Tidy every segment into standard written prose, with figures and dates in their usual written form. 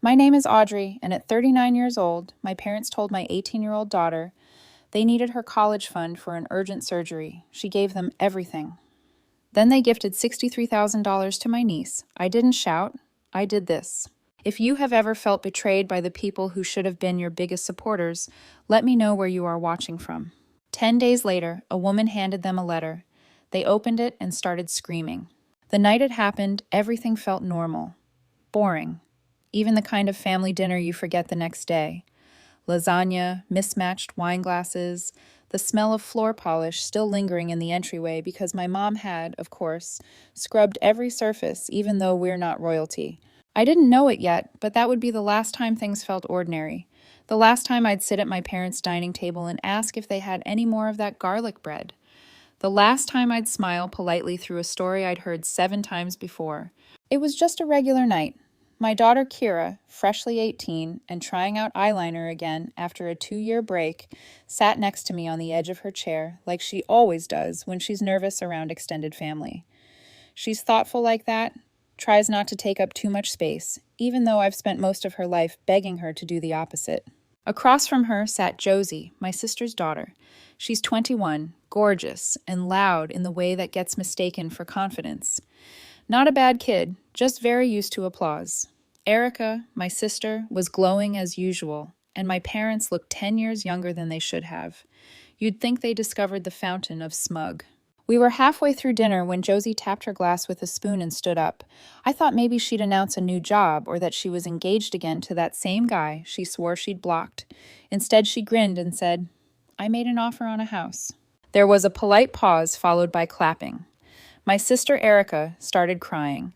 My name is Audrey, and at 39 years old, my parents told my 18-year-old daughter they needed her college fund for an urgent surgery. She gave them everything. Then they gifted $63,000 to my niece. I didn't shout. I did this. If you have ever felt betrayed by the people who should have been your biggest supporters, let me know where you are watching from. 10 days later, a woman handed them a letter. They opened it and started screaming. The night it happened, everything felt normal. Boring. Even the kind of family dinner you forget the next day. Lasagna, mismatched wine glasses, the smell of floor polish still lingering in the entryway because my mom had, of course, scrubbed every surface even though we're not royalty. I didn't know it yet, but that would be the last time things felt ordinary. The last time I'd sit at my parents' dining table and ask if they had any more of that garlic bread. The last time I'd smile politely through a story I'd heard 7 times before. It was just a regular night. My daughter Kira, freshly 18 and trying out eyeliner again after a 2-year break, sat next to me on the edge of her chair like she always does when she's nervous around extended family. She's thoughtful like that, tries not to take up too much space, even though I've spent most of her life begging her to do the opposite. Across from her sat Josie, my sister's daughter. She's 21, gorgeous, and loud in the way that gets mistaken for confidence. Not a bad kid, just very used to applause. Erica, my sister, was glowing as usual, and my parents looked 10 years younger than they should have. You'd think they discovered the fountain of smug. We were halfway through dinner when Josie tapped her glass with a spoon and stood up. I thought maybe she'd announce a new job or that she was engaged again to that same guy she swore she'd blocked. Instead, she grinned and said, "I made an offer on a house." There was a polite pause followed by clapping. My sister Erica started crying.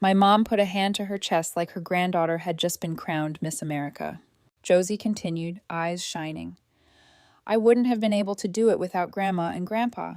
My mom put a hand to her chest like her granddaughter had just been crowned Miss America. Josie continued, eyes shining. "I wouldn't have been able to do it without Grandma and Grandpa.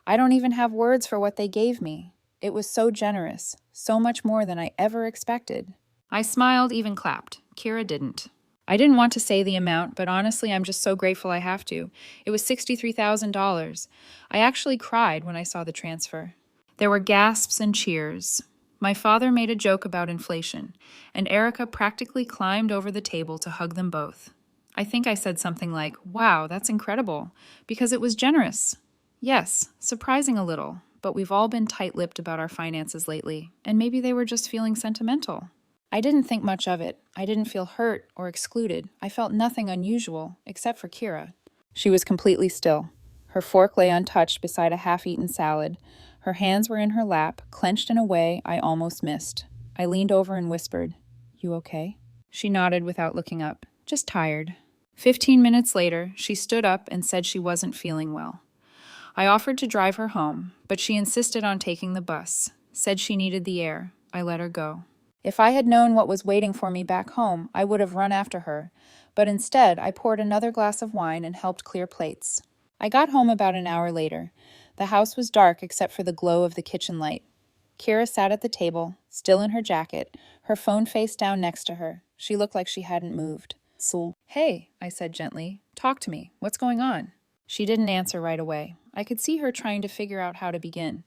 I don't even have words for what they gave me. It was so generous, so much more than I ever expected." I smiled, even clapped. Kira didn't. I didn't want to say the amount, but honestly, I'm just so grateful I have to. It was $63,000. I actually cried when I saw the transfer. There were gasps and cheers. My father made a joke about inflation, and Erica practically climbed over the table to hug them both. I think I said something like, "Wow, that's incredible," because it was generous. Yes, surprising a little, but we've all been tight-lipped about our finances lately, and maybe they were just feeling sentimental. I didn't think much of it. I didn't feel hurt or excluded. I felt nothing unusual, except for Kira. She was completely still. Her fork lay untouched beside a half-eaten salad. Her hands were in her lap, clenched in a way I almost missed. I leaned over and whispered, "You okay?" She nodded without looking up. "Just tired." 15 minutes later, she stood up and said she wasn't feeling well. I offered to drive her home, but she insisted on taking the bus, said she needed the air. I let her go. If I had known what was waiting for me back home, I would have run after her, but instead I poured another glass of wine and helped clear plates. I got home about an hour later. The house was dark except for the glow of the kitchen light. Kira sat at the table, still in her jacket, her phone face down next to her. She looked like she hadn't moved. "Hey," I said gently, "talk to me. What's going on?" She didn't answer right away. I could see her trying to figure out how to begin.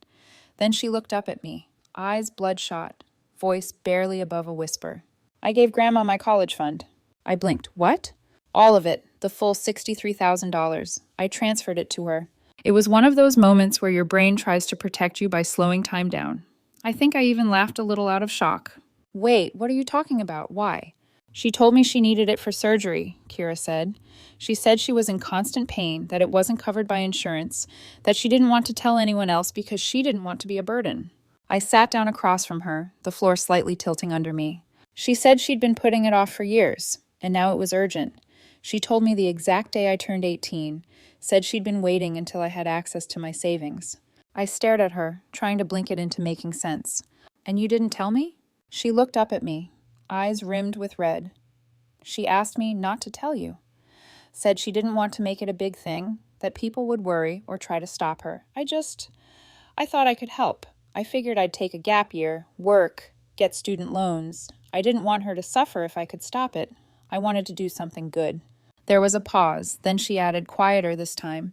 Then she looked up at me, eyes bloodshot, voice barely above a whisper. "I gave Grandma my college fund." I blinked. "What?" "All of it, the full $63,000. I transferred it to her." It was one of those moments where your brain tries to protect you by slowing time down. I think I even laughed a little out of shock. "Wait, what are you talking about? Why?" "She told me she needed it for surgery," Kira said. "She said she was in constant pain, that it wasn't covered by insurance, that she didn't want to tell anyone else because she didn't want to be a burden." I sat down across from her, the floor slightly tilting under me. "She said she'd been putting it off for years, and now it was urgent. She told me the exact day I turned 18, said she'd been waiting until I had access to my savings." I stared at her, trying to blink it into making sense. "And you didn't tell me?" She looked up at me, eyes rimmed with red. "She asked me not to tell you. Said she didn't want to make it a big thing, that people would worry or try to stop her. I thought I could help. I figured I'd take a gap year, work, get student loans. I didn't want her to suffer if I could stop it. I wanted to do something good." There was a pause, then she added, quieter this time,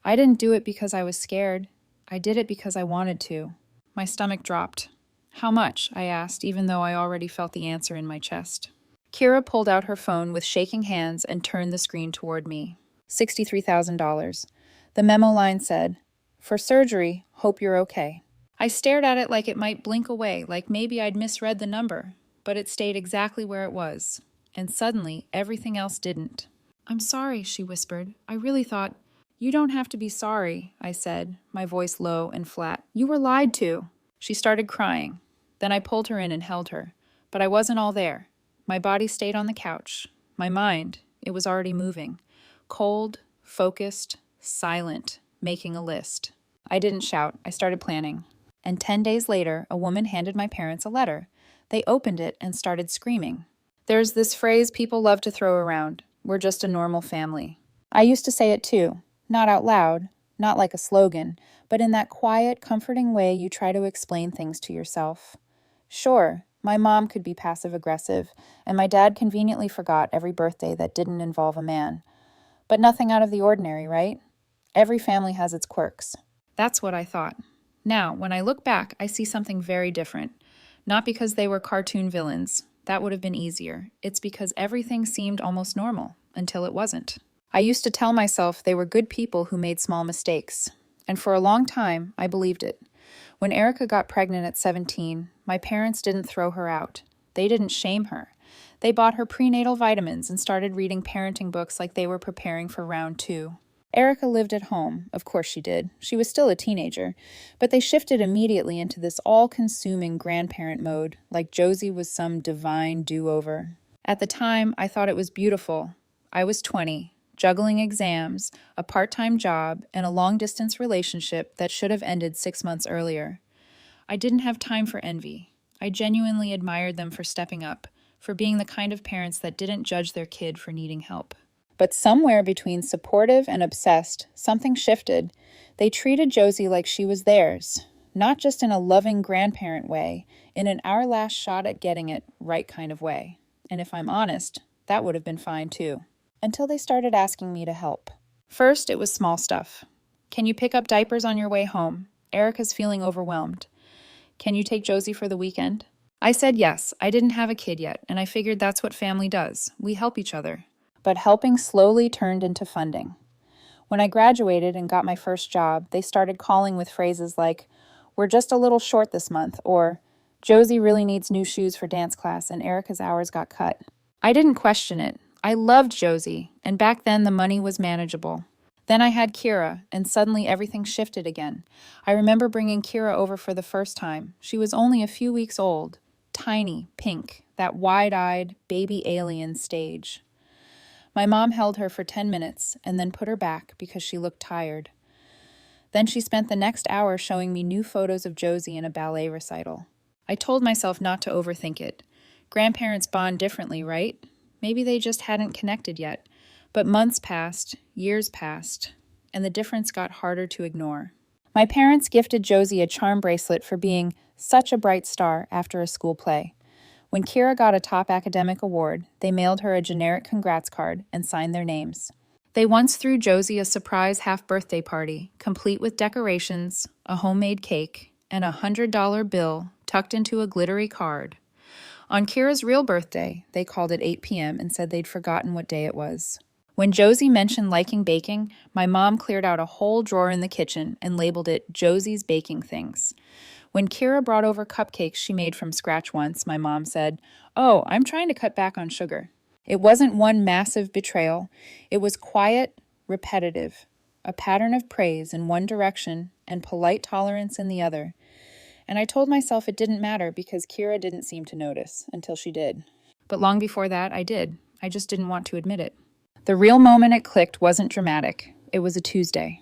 "I didn't do it because I was scared. I did it because I wanted to." My stomach dropped. "How much?" I asked, even though I already felt the answer in my chest. Kira pulled out her phone with shaking hands and turned the screen toward me. $63,000. The memo line said, "For surgery, hope you're okay." I stared at it like it might blink away, like maybe I'd misread the number, but it stayed exactly where it was. And suddenly, everything else didn't. "I'm sorry," she whispered. "I really thought—" "You don't have to be sorry," I said, my voice low and flat. "You were lied to." She started crying. Then I pulled her in and held her. But I wasn't all there. My body stayed on the couch. My mind, it was already moving. Cold, focused, silent, making a list. I didn't shout. I started planning. And 10 days later, a woman handed my parents a letter. They opened it and started screaming. There's this phrase people love to throw around: "We're just a normal family." I used to say it too, not out loud, not like a slogan, but in that quiet, comforting way you try to explain things to yourself. Sure, my mom could be passive-aggressive, and my dad conveniently forgot every birthday that didn't involve a man. But nothing out of the ordinary, right? Every family has its quirks. That's what I thought. Now, when I look back, I see something very different. Not because they were cartoon villains. That would have been easier. It's because everything seemed almost normal, until it wasn't. I used to tell myself they were good people who made small mistakes. And for a long time, I believed it. When Erica got pregnant at 17, my parents didn't throw her out. They didn't shame her. They bought her prenatal vitamins and started reading parenting books like they were preparing for round 2. Erica lived at home. Of course she did. She was still a teenager. But they shifted immediately into this all-consuming grandparent mode, like Josie was some divine do-over. At the time, I thought it was beautiful. I was 20, juggling exams, a part-time job, and a long-distance relationship that should have ended 6 months earlier. I didn't have time for envy. I genuinely admired them for stepping up, for being the kind of parents that didn't judge their kid for needing help. But somewhere between supportive and obsessed, something shifted. They treated Josie like she was theirs, not just in a loving grandparent way, in an our last shot at getting it right kind of way. And if I'm honest, that would have been fine too. Until they started asking me to help. First, it was small stuff. Can you pick up diapers on your way home? Erica's feeling overwhelmed. Can you take Josie for the weekend? I said yes. I didn't have a kid yet, and I figured that's what family does. We help each other. But helping slowly turned into funding. When I graduated and got my first job, they started calling with phrases like, "We're just a little short this month," or "Josie really needs new shoes for dance class and Erica's hours got cut." I didn't question it. I loved Josie, and back then the money was manageable. Then I had Kira, and suddenly everything shifted again. I remember bringing Kira over for the first time. She was only a few weeks old, tiny, pink, that wide-eyed, baby alien stage. My mom held her for 10 minutes and then put her back because she looked tired. Then she spent the next hour showing me new photos of Josie in a ballet recital. I told myself not to overthink it. Grandparents bond differently, right? Maybe they just hadn't connected yet. But months passed, years passed, and the difference got harder to ignore. My parents gifted Josie a charm bracelet for being such a bright star after a school play. When Kira got a top academic award, they mailed her a generic congrats card and signed their names. They once threw Josie a surprise half-birthday party, complete with decorations, a homemade cake, and a $100 bill tucked into a glittery card. On Kira's real birthday, they called it 8 p.m. and said they'd forgotten what day it was. When Josie mentioned liking baking, my mom cleared out a whole drawer in the kitchen and labeled it Josie's Baking Things. When Kira brought over cupcakes she made from scratch once, my mom said, "Oh, I'm trying to cut back on sugar." It wasn't one massive betrayal. It was quiet, repetitive, a pattern of praise in one direction and polite tolerance in the other. And I told myself it didn't matter because Kira didn't seem to notice until she did. But long before that, I did. I just didn't want to admit it. The real moment it clicked wasn't dramatic. It was a Tuesday.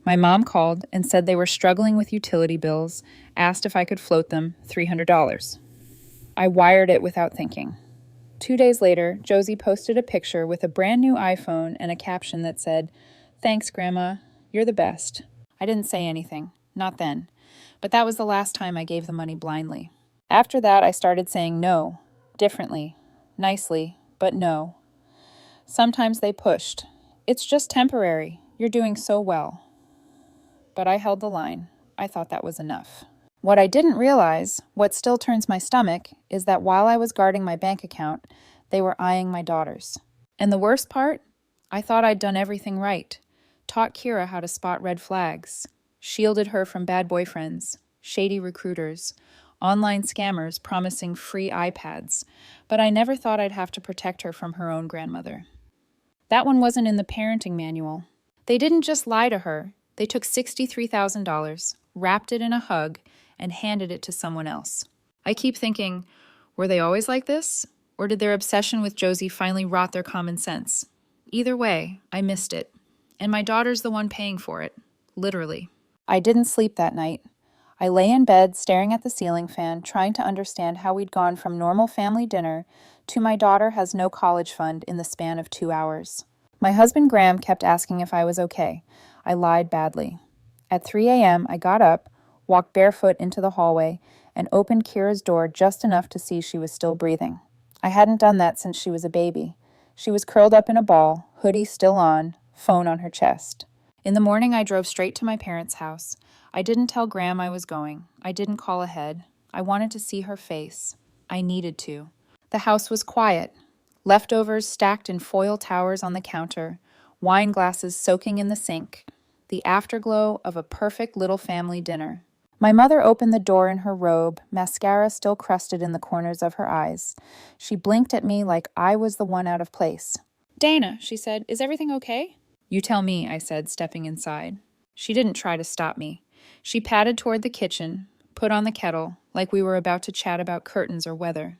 My mom called and said they were struggling with utility bills, asked if I could float them $300. I wired it without thinking. 2 days later, Josie posted a picture with a brand new iPhone and a caption that said, "Thanks, Grandma. You're the best." I didn't say anything. Not then. But that was the last time I gave the money blindly. After that, I started saying no, differently, nicely, but no. Sometimes they pushed. "It's just temporary. You're doing so well." But I held the line. I thought that was enough. What I didn't realize, what still turns my stomach, is that while I was guarding my bank account, They were eyeing my daughters. And the worst part? I thought I'd done everything right. Taught Kira how to spot red flags. Shielded her from bad boyfriends, shady recruiters, online scammers promising free iPads. But I never thought I'd have to protect her from her own grandmother. That one wasn't in the parenting manual. They didn't just lie to her. They took $63,000, wrapped it in a hug, and handed it to someone else. I keep thinking, were they always like this? Or did their obsession with Josie finally rot their common sense? Either way, I missed it. And my daughter's the one paying for it. Literally. I didn't sleep that night. I lay in bed staring at the ceiling fan, trying to understand how we'd gone from normal family dinner to my daughter has no college fund in the span of 2 hours. My husband Graham kept asking if I was okay. I lied badly. At 3 a.m., I got up, walked barefoot into the hallway, and opened Kira's door just enough to see she was still breathing. I hadn't done that since she was a baby. She was curled up in a ball, hoodie still on, phone on her chest. In the morning, I drove straight to my parents' house. I didn't tell Graham I was going. I didn't call ahead. I wanted to see her face. I needed to. The house was quiet. Leftovers stacked in foil towers on the counter, wine glasses soaking in the sink, the afterglow of a perfect little family dinner. My mother opened the door in her robe, mascara still crusted in the corners of her eyes. She blinked at me like I was the one out of place. "Dana," she said, "is everything okay?" "You tell me," I said, stepping inside. She didn't try to stop me. She padded toward the kitchen, put on the kettle, like we were about to chat about curtains or weather.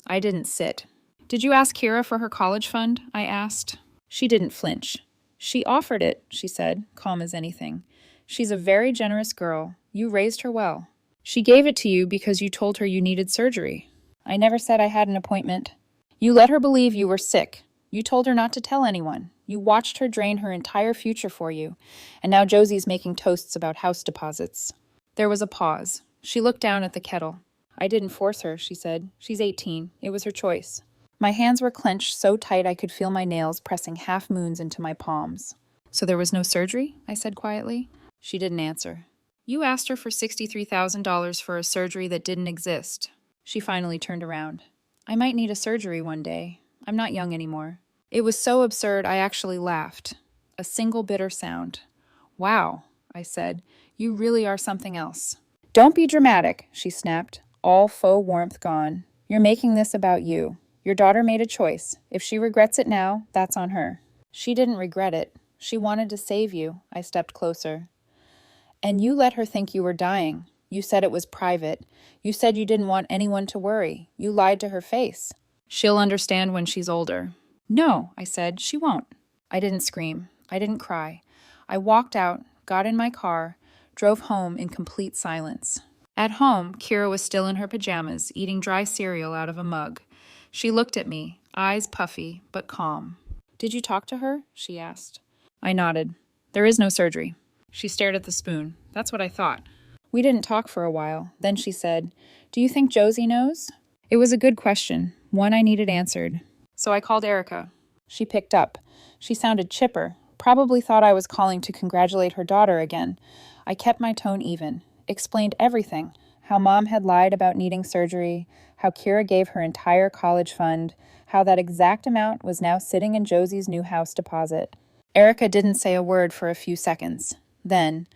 I didn't sit. "Did you ask Kira for her college fund?" I asked. She didn't flinch. "She offered it," she said, calm as anything. "She's a very generous girl. You raised her well. She gave it to you because you told her you needed surgery." "I never said I had an appointment." "You let her believe you were sick. You told her not to tell anyone. You watched her drain her entire future for you. And now Josie's making toasts about house deposits." There was a pause. She looked down at the kettle. "I didn't force her," she said. "She's 18. It was her choice." My hands were clenched so tight I could feel my nails pressing half moons into my palms. "So there was no surgery?" I said quietly. She didn't answer. "You asked her for $63,000 for a surgery that didn't exist." She finally turned around. "I might need a surgery one day. I'm not young anymore." It was so absurd I actually laughed. A single bitter sound. "Wow," I said. "You really are something else." "Don't be dramatic," she snapped, all faux warmth gone. "You're making this about you. Your daughter made a choice. If she regrets it now, that's on her." "She didn't regret it. She wanted to save you." I stepped closer. "And you let her think you were dying. You said it was private. You said you didn't want anyone to worry. You lied to her face." "She'll understand when she's older." "No," I said, "she won't." I didn't scream. I didn't cry. I walked out, got in my car, drove home in complete silence. At home, Kira was still in her pajamas, eating dry cereal out of a mug. She looked at me, eyes puffy, but calm. "Did you talk to her?" she asked. I nodded. "There is no surgery." She stared at the spoon. "That's what I thought." We didn't talk for a while. Then she said, "Do you think Josie knows?" It was a good question, one I needed answered. So I called Erica. She picked up. She sounded chipper, probably thought I was calling to congratulate her daughter again. I kept my tone even, explained everything, how Mom had lied about needing surgery, how Kira gave her entire college fund, how that exact amount was now sitting in Josie's new house deposit. Erica didn't say a word for a few seconds. Then,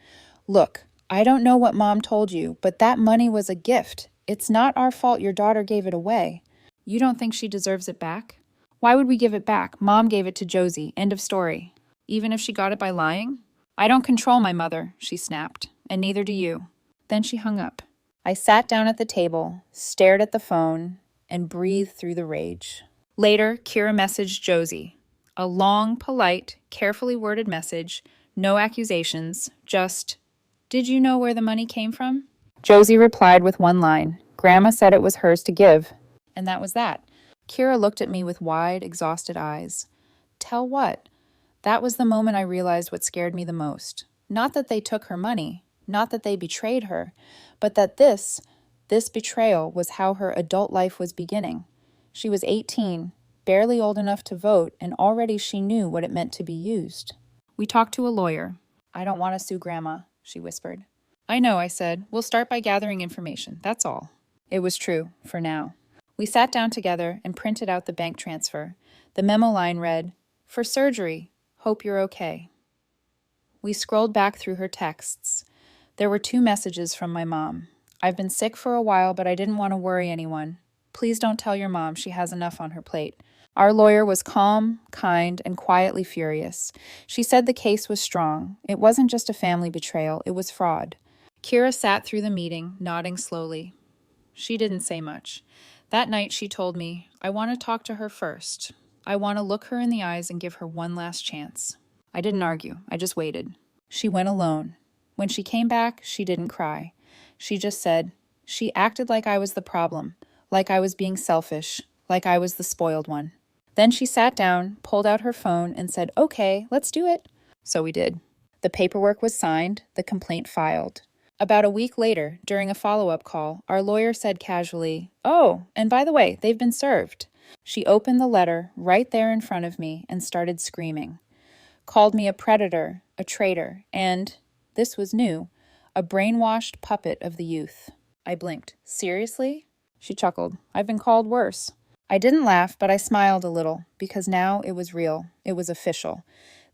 "Look, I don't know what Mom told you, but that money was a gift. It's not our fault your daughter gave it away. You don't think she deserves it back? Why would we give it back? Mom gave it to Josie. End of story. Even if she got it by lying?" "I don't control my mother," she snapped, "and neither do you." Then she hung up. I sat down at the table, stared at the phone, and breathed through the rage. Later, Kira messaged Josie. A long, polite, carefully worded message, no accusations, just, "Did you know where the money came from?" Josie replied with one line, "Grandma said it was hers to give." And that was that. Kira looked at me with wide, exhausted eyes. Tell what? That was the moment I realized what scared me the most. Not that they took her money, not that they betrayed her, but that this betrayal was how her adult life was beginning. She was 18, barely old enough to vote, and already she knew what it meant to be used. We talked to a lawyer. "I don't want to sue Grandma," she whispered. "I know," I said. "We'll start by gathering information, that's all." It was true, for now. We sat down together and printed out the bank transfer. The memo line read, "For surgery. Hope you're okay." We scrolled back through her texts. There were 2 messages from my mom. "I've been sick for a while, but I didn't want to worry anyone. Please don't tell your mom, she has enough on her plate." Our lawyer was calm, kind, and quietly furious. She said the case was strong. It wasn't just a family betrayal, it was fraud. Kira sat through the meeting, nodding slowly. She didn't say much. That night she told me, "I want to talk to her first. I want to look her in the eyes and give her one last chance." I didn't argue, I just waited. She went alone. When she came back, she didn't cry. She just said, "She acted like I was the problem, like I was being selfish, like I was the spoiled one." Then she sat down, pulled out her phone, and said, "Okay, let's do it." So we did. The paperwork was signed, the complaint filed. About a week later, during a follow-up call, our lawyer said casually, "Oh, and by the way, they've been served." She opened the letter right there in front of me and started screaming. Called me a predator, a traitor, and, this was new, a brainwashed puppet of the youth. I blinked. "Seriously?" She chuckled. "I've been called worse." I didn't laugh, but I smiled a little, because now it was real. It was official.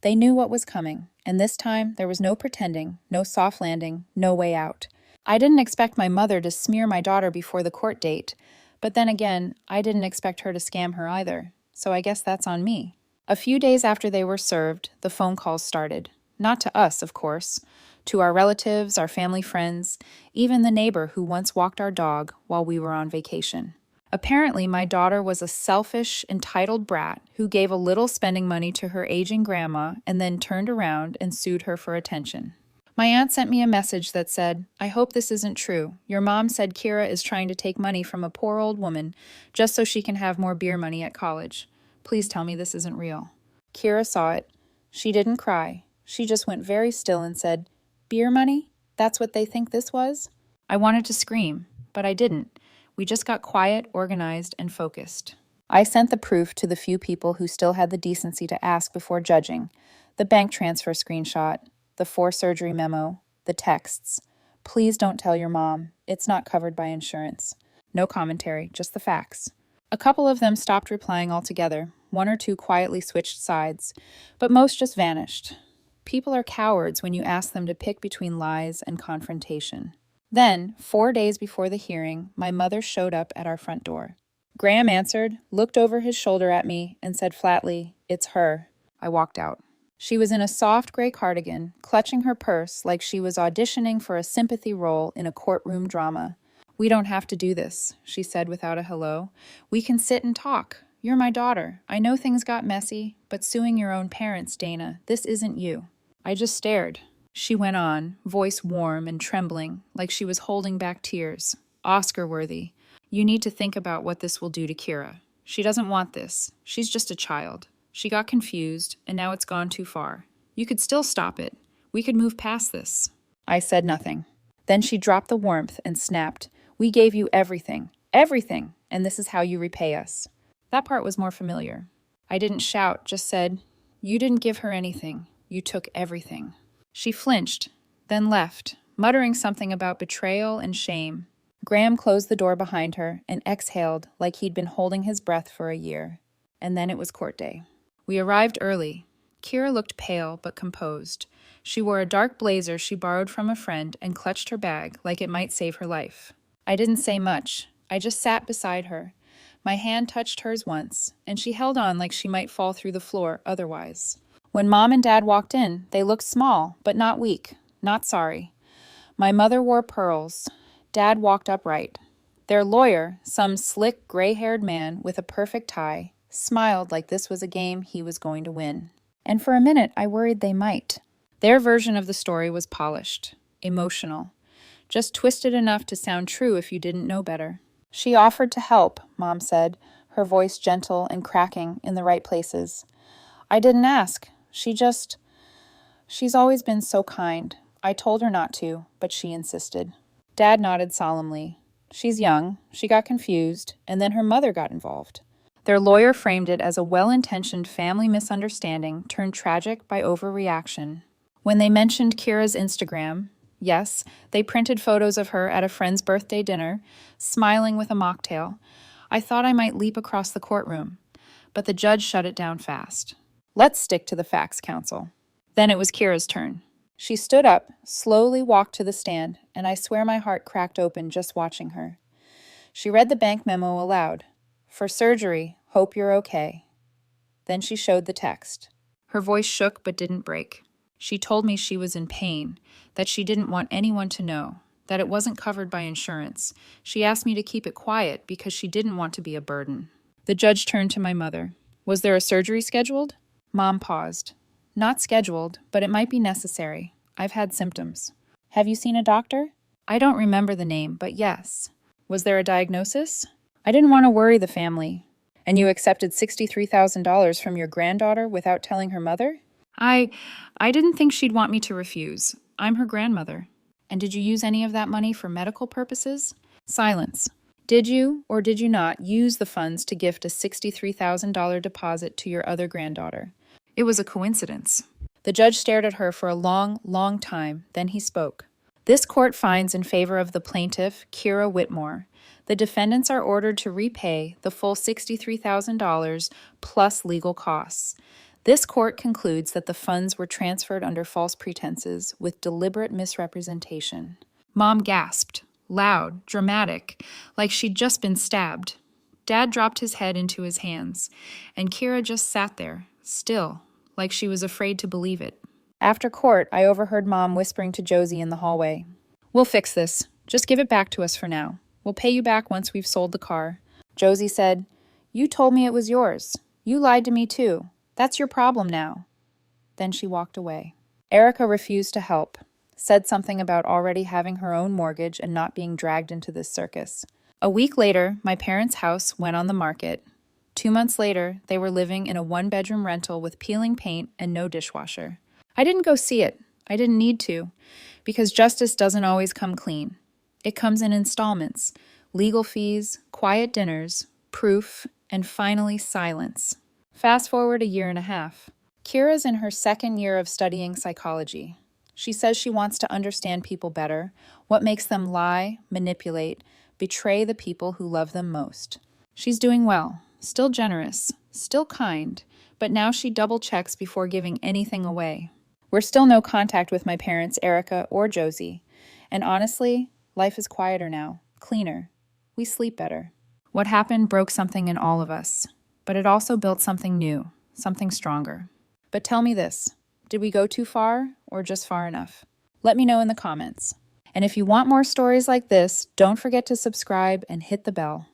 They knew what was coming, and this time there was no pretending, no soft landing, no way out. I didn't expect my mother to smear my daughter before the court date, but then again, I didn't expect her to scam her either, so I guess that's on me. A few days after they were served, the phone calls started. Not to us, of course. To our relatives, our family friends, even the neighbor who once walked our dog while we were on vacation. Apparently, my daughter was a selfish, entitled brat who gave a little spending money to her aging grandma and then turned around and sued her for attention. My aunt sent me a message that said, "I hope this isn't true. Your mom said Kira is trying to take money from a poor old woman just so she can have more beer money at college. Please tell me this isn't real." Kira saw it. She didn't cry. She just went very still and said, "Beer money? That's what they think this was?" I wanted to scream, but I didn't. We just got quiet, organized, and focused. I sent the proof to the few people who still had the decency to ask before judging. The bank transfer screenshot, the for-surgery memo, the texts. "Please don't tell your mom. It's not covered by insurance." No commentary, just the facts. A couple of them stopped replying altogether. 1 or 2 quietly switched sides, but most just vanished. People are cowards when you ask them to pick between lies and confrontation. Then, 4 days before the hearing, my mother showed up at our front door. Graham answered, looked over his shoulder at me, and said flatly, "It's her." I walked out. She was in a soft gray cardigan, clutching her purse like she was auditioning for a sympathy role in a courtroom drama. "We don't have to do this," she said without a hello. "We can sit and talk. You're my daughter. I know things got messy, but suing your own parents, Dana, this isn't you." I just stared. She went on, voice warm and trembling, like she was holding back tears. "Oscar-worthy. You need to think about what this will do to Kira. She doesn't want this. She's just a child. She got confused, and now it's gone too far. You could still stop it. We could move past this." I said nothing. Then she dropped the warmth and snapped, "We gave you everything. Everything. And this is how you repay us." That part was more familiar. I didn't shout, just said, "You didn't give her anything. You took everything." She flinched, then left, muttering something about betrayal and shame. Graham closed the door behind her and exhaled like he'd been holding his breath for a year. And then it was court day. We arrived early. Kira looked pale but composed. She wore a dark blazer she borrowed from a friend and clutched her bag like it might save her life. I didn't say much. I just sat beside her. My hand touched hers once, and she held on like she might fall through the floor otherwise. When Mom and Dad walked in, they looked small, but not weak, not sorry. My mother wore pearls. Dad walked upright. Their lawyer, some slick, gray-haired man with a perfect tie, smiled like this was a game he was going to win. And for a minute, I worried they might. Their version of the story was polished, emotional, just twisted enough to sound true if you didn't know better. "She offered to help," Mom said, her voice gentle and cracking in the right places. "I didn't ask. She's always been so kind. I told her not to, but she insisted." Dad nodded solemnly. "She's young, she got confused, and then her mother got involved." Their lawyer framed it as a well-intentioned family misunderstanding turned tragic by overreaction. When they mentioned Kira's Instagram, yes, they printed photos of her at a friend's birthday dinner, smiling with a mocktail. I thought I might leap across the courtroom, but the judge shut it down fast. Let's stick to the facts, counsel. Then it was Kira's turn. She stood up, slowly walked to the stand, and I swear my heart cracked open just watching her. She read the bank memo aloud. For surgery, hope you're okay. Then she showed the text. Her voice shook but didn't break. She told me she was in pain, that she didn't want anyone to know, that it wasn't covered by insurance. She asked me to keep it quiet because she didn't want to be a burden. The judge turned to my mother. Was there a surgery scheduled? Mom paused. Not scheduled, but it might be necessary. I've had symptoms. Have you seen a doctor? I don't remember the name, but yes. Was there a diagnosis? I didn't want to worry the family. And you accepted $63,000 from your granddaughter without telling her mother? I didn't think she'd want me to refuse. I'm her grandmother. And did you use any of that money for medical purposes? Silence. Did you or did you not use the funds to gift a $63,000 deposit to your other granddaughter? It was a coincidence. The judge stared at her for a long, long time. Then he spoke. This court finds in favor of the plaintiff, Kira Whitmore. The defendants are ordered to repay the full $63,000 plus legal costs. This court concludes that the funds were transferred under false pretenses with deliberate misrepresentation. Mom gasped, loud, dramatic, like she'd just been stabbed. Dad dropped his head into his hands, and Kira just sat there, still, like she was afraid to believe it. After court, I overheard Mom whispering to Josie in the hallway. We'll fix this. Just give it back to us for now. We'll pay you back once we've sold the car. Josie said, You told me it was yours. You lied to me too. That's your problem now. Then she walked away. Erica refused to help, said something about already having her own mortgage and not being dragged into this circus. A week later, my parents' house went on the market. 2 months later, they were living in a one-bedroom rental with peeling paint and no dishwasher. I didn't go see it. I didn't need to, because justice doesn't always come clean. It comes in installments, legal fees, quiet dinners, proof, and finally silence. Fast forward a year and a half. Kira's in her second year of studying psychology. She says she wants to understand people better, what makes them lie, manipulate, betray the people who love them most. She's doing well, still generous, still kind, but now she double-checks before giving anything away. We're still no contact with my parents, Erica or Josie. And honestly, life is quieter now, cleaner. We sleep better. What happened broke something in all of us, but it also built something new, something stronger. But tell me this, did we go too far or just far enough? Let me know in the comments. And if you want more stories like this, don't forget to subscribe and hit the bell.